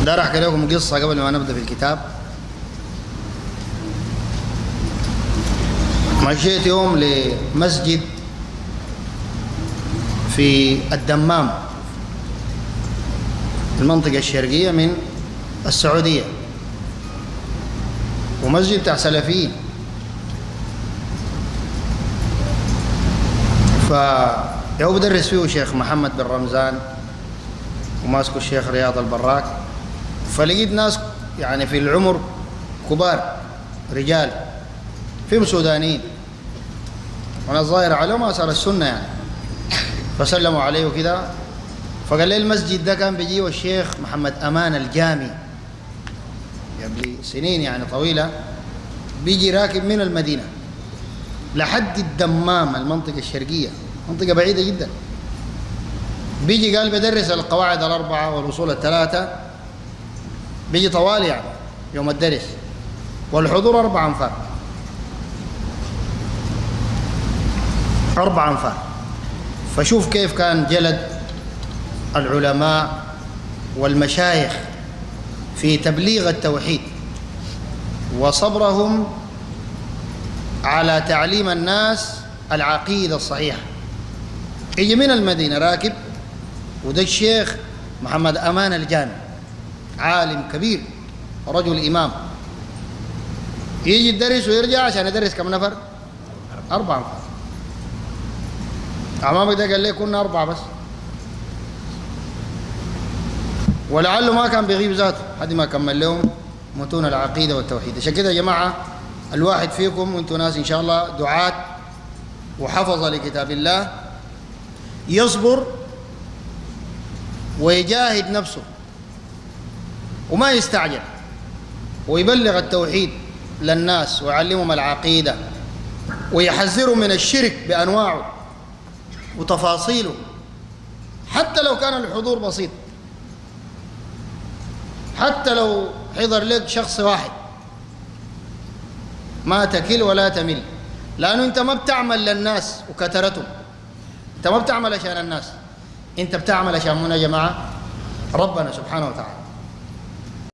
ده راح أحكي لكم قصة قبل ما نبدأ في الكتاب. مشيت يوم لمسجد في الدمام، المنطقة الشرقية من السعودية، ومسجد بتاع سلفيين. فهو بدرس فيه شيخ محمد بن رمزان وماسكه الشيخ رياض البراك. فلقيت ناس يعني في العمر كبار، رجال فيهم سودانيين، وانا ظاهر عليهم اثر السنه يعني. فسلموا عليه وكده، فقال لي المسجد ده كان بيجيه الشيخ محمد امان الجامي قبل سنين يعني طويله، بيجي راكب من المدينه لحد الدمام المنطقه الشرقيه، منطقه بعيده جدا. بيجي قال بدرس القواعد الاربعه والاصول الثلاثه، بيجي طوال يعني يوم الدرس، والحضور 4 أنفار. 4 أنفار. فشوف كيف كان جلد العلماء والمشايخ في تبليغ التوحيد، وصبرهم على تعليم الناس العقيدة الصحيحة. يجي من المدينة راكب، وده الشيخ محمد أمان الجامي، عالم كبير رجل إمام، يجي يدرس ويرجع عشان يدرس كم نفر؟ 4 أنفار. أمامك ده قال لي كنا 4 بس، ولعله ما كان بيغيب ذاته حد ما كمل لهم متون العقيدة والتوحيد. عشان كده يا جماعة الواحد فيكم وانتم ناس إن شاء الله دعاة وحفظ لكتاب الله يصبر ويجاهد نفسه وما يستعجل، ويبلغ التوحيد للناس ويعلمهم العقيدة ويحذرهم من الشرك بأنواعه وتفاصيله، حتى لو كان الحضور بسيط، حتى لو حضر لك شخص واحد، ما تكل ولا تمل، لأنه أنت ما بتعمل للناس وكثرتهم، أنت ما بتعمل عشان الناس، أنت بتعمل عشان من يا جماعة ربنا سبحانه وتعالى.